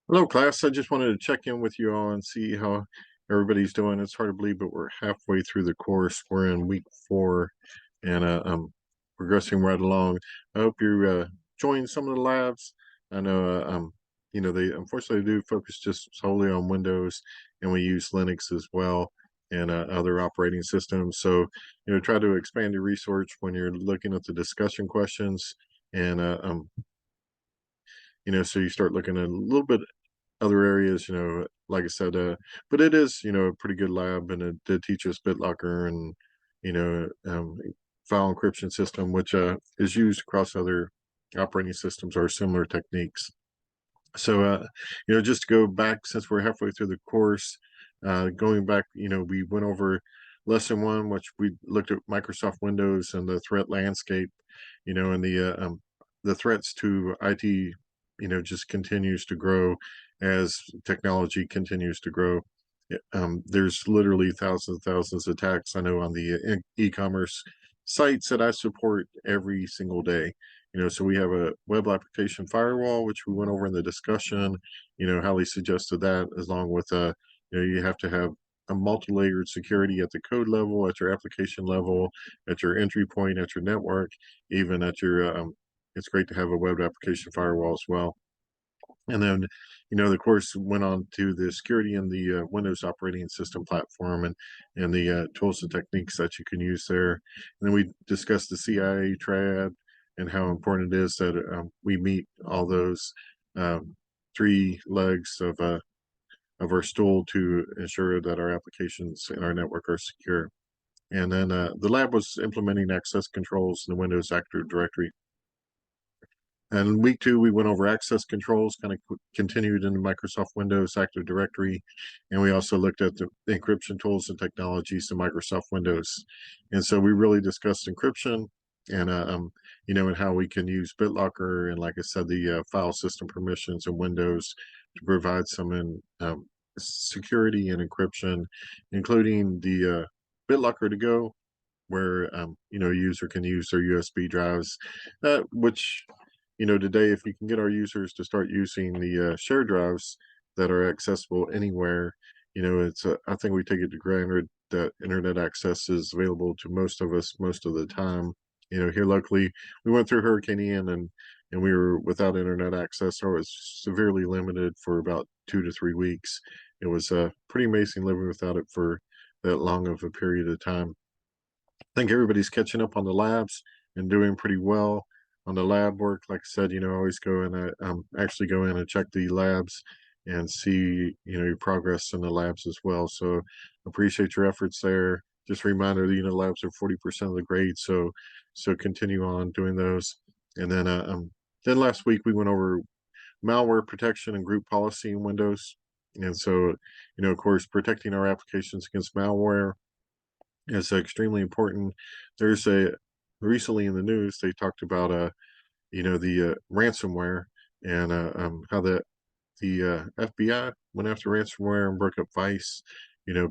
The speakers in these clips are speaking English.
Hello, class. I just wanted to check in with you all and see how everybody's doing. It's hard to believe, but we're halfway through the course. We're in week 4, and I'm progressing right along. I hope you're enjoying some of the labs. I know, they unfortunately do focus just solely on Windows, and we use Linux as well and other operating systems. So, try to expand your research when you're looking at the discussion questions, and so you start looking at a little bit other areas, like I said, but it is, a pretty good lab, and it did teach us BitLocker and, you know, um, file encryption system, which is used across other operating systems or similar techniques. So, just to go back, since we're halfway through the course, going back, we went over lesson 1, which we looked at Microsoft Windows and the threat landscape, and the threats to IT, just continues to grow as technology continues to grow. There's literally thousands and thousands of attacks I know on the e-commerce sites that I support every single day. So we have a web application firewall, which we went over in the discussion. Hallie suggested that, along with you have to have a multi-layered security at the code level, at your application level, at your entry point, at your network, even at your. It's great to have a web application firewall as well. And then, the course went on to the security in the Windows operating system platform, and the tools and techniques that you can use there. And then we discussed the CIA triad and how important it is that we meet all those um, 3 legs of our stool to ensure that our applications and our network are secure. And then the lab was implementing access controls in the Windows Active Directory. And week 2, we went over access controls, kind of continued into Microsoft Windows Active Directory, and we also looked at the encryption tools and technologies in Microsoft Windows. And so we really discussed encryption and and how we can use BitLocker and, like I said, the file system permissions in Windows to provide some security and encryption, including the BitLocker to go, where a user can use their USB drives, which today, if you can get our users to start using the share drives that are accessible anywhere, it's I think we take it for granted that internet access is available to most of us most of the time. Here locally, we went through Hurricane Ian, and we were without internet access, or it was severely limited for about 2 to 3 weeks. It was pretty amazing living without it for that long of a period of time. I think everybody's catching up on the labs and doing pretty well on the lab work. Like I said, I always go and actually go in and check the labs and see, your progress in the labs as well. So appreciate your efforts there. Just a reminder, the labs are 40% of the grade. So continue on doing those. And then last week we went over malware protection and group policy in Windows. And so, of course, protecting our applications against malware is extremely important. There's a recently in the news they talked about the ransomware and how the FBI went after ransomware and broke up Vice,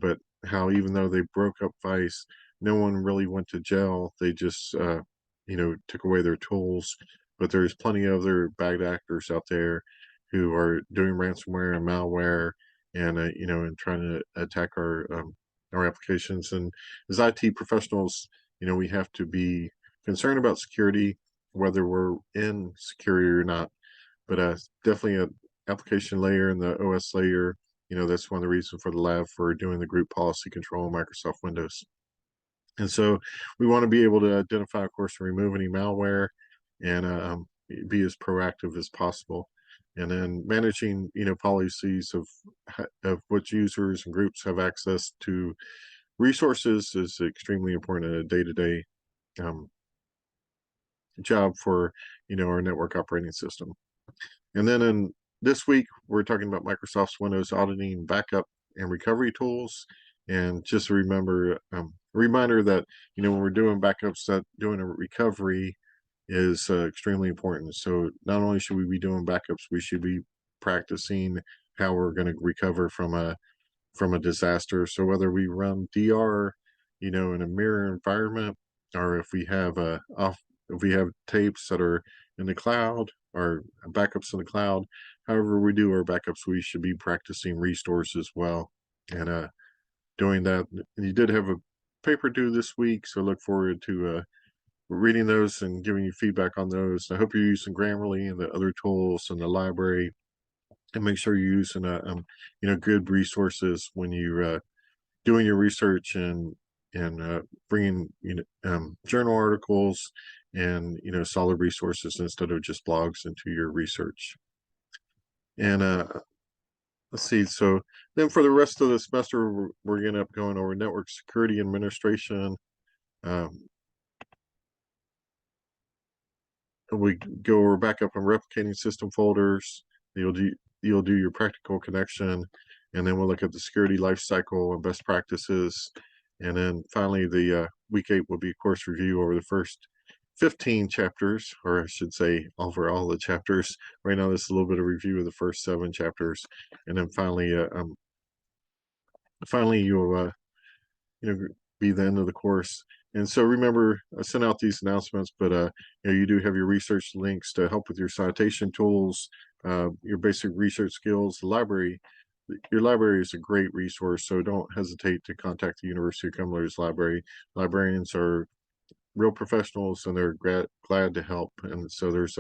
but how even though they broke up Vice, no one really went to jail. They just took away their tools. But there's plenty of other bad actors out there who are doing ransomware and malware, and and trying to attack our applications. And as IT professionals, we have to be concerned about security, whether we're in security or not. But definitely an application layer and the OS layer, that's one of the reasons for the lab for doing the group policy control in Microsoft Windows. And so we want to be able to identify, of course, and remove any malware, and be as proactive as possible. And then managing, policies of which users and groups have access to resources is extremely important in a day-to-day um, job for, our network operating system. And then in this week, we're talking about Microsoft's Windows auditing backup and recovery tools. And just reminder that, when we're doing backups, that doing a recovery is extremely important. So not only should we be doing backups, we should be practicing how we're going to recover from a disaster. So whether we run DR, in a mirror environment, or if we have if we have tapes that are in the cloud, our backups in the cloud. However we do our backups, we should be practicing restores as well, and doing that. And you did have a paper due this week, so look forward to reading those and giving you feedback on those. I hope you're using Grammarly and the other tools in the library, and make sure you're using good resources when you're doing your research, and bringing journal articles and solid resources instead of just blogs into your research. And let's see. So then for the rest of the semester, we're going to up going over network security administration. Um, we go over backup and replicating system folders. You'll do your practical connection, and then we'll look at the security life cycle and best practices. And then finally, the week 8 will be a course review over the first 15 chapters, or I should say over all the chapters. Right now, this is a little bit of review of the first 7 chapters, and then finally you'll be the end of the course. And so remember, I sent out these announcements, but you do have your research links to help with your citation tools, your basic research skills. Your library is a great resource, so don't hesitate to contact the University of Cumberland's library. Librarians are real professionals, and they're glad to help. And so there's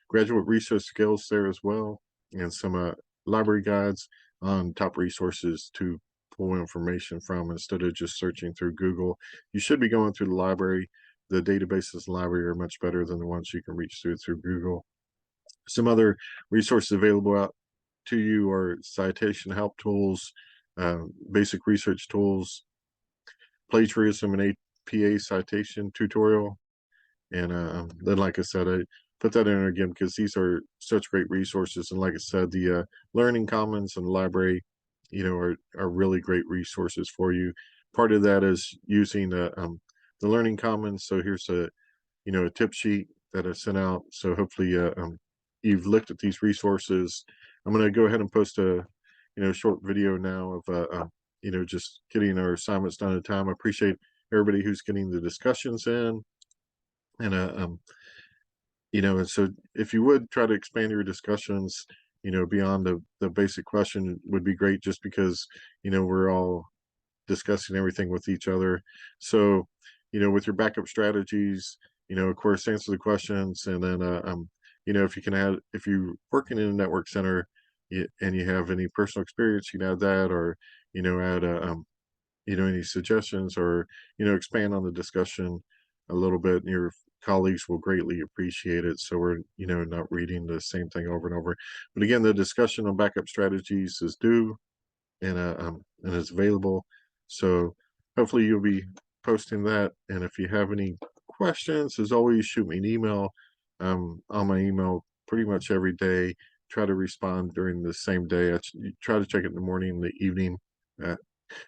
graduate research skills there as well, and some library guides on top resources to pull information from instead of just searching through Google. You should be going through the library. The databases in the library are much better than the ones you can reach through Google. Some other resources available out to you are citation help tools, basic research tools, plagiarism and APA citation tutorial. And then, like I said, I put that in there again because these are such great resources. And like I said, the Learning Commons and the library, are really great resources for you. Part of that is using the Learning Commons. So here's a tip sheet that I sent out. So hopefully you've looked at these resources. I'm going to go ahead and post a short video now of just getting our assignments done at a time. I appreciate everybody who's getting the discussions in. And and so if you would try to expand your discussions, beyond the basic question would be great, just because we're all discussing everything with each other. So with your backup strategies, of course, answer the questions. And then if you can add, if you're working in a network center, and you have any personal experience, you can add that, or add any suggestions, or expand on the discussion a little bit, and your colleagues will greatly appreciate it, so we're not reading the same thing over and over. But again, the discussion on backup strategies is due, and it's available, so hopefully you'll be posting that. And if you have any questions, as always, shoot me an email. On my email pretty much every day, try to respond during the same day. I try to check it in the morning and the evening. uh,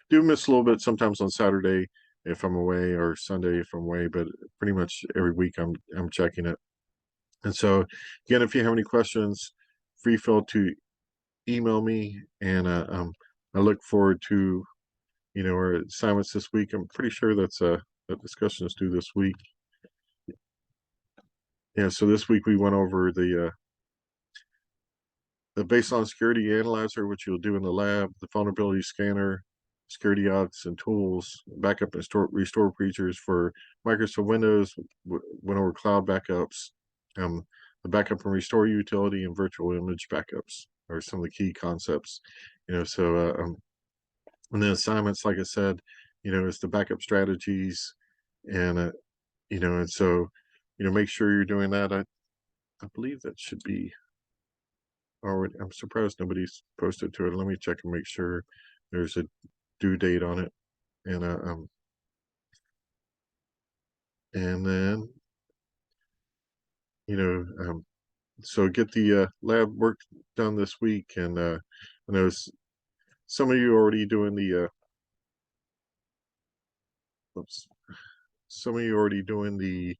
do miss a little bit sometimes on Saturday if I'm away, or Sunday if I'm away, but pretty much every week I'm checking it. And so again, if you have any questions, feel to email me. And I look forward to our assignments this week. I'm pretty sure that discussion is due this week. Yeah, so this week we went over the baseline security analyzer, which you'll do in the lab, the vulnerability scanner, security audits and tools, backup and restore features for Microsoft Windows, went over cloud backups, the backup and restore utility, and virtual image backups are some of the key concepts. And the assignments, like I said, is the backup strategies, and and so make sure you're doing that. I believe that should be already. I'm surprised nobody's posted to it. Let me check and make sure there's a due date on it. And and then so get the lab work done this week. And I know some of you are already doing oops, some of you are already doing the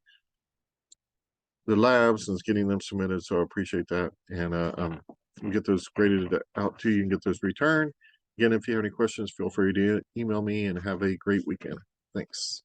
labs and getting them submitted, so I appreciate that. And we'll get those graded out to you and get those returned. Again, if you have any questions, feel free to email me, and have a great weekend. Thanks.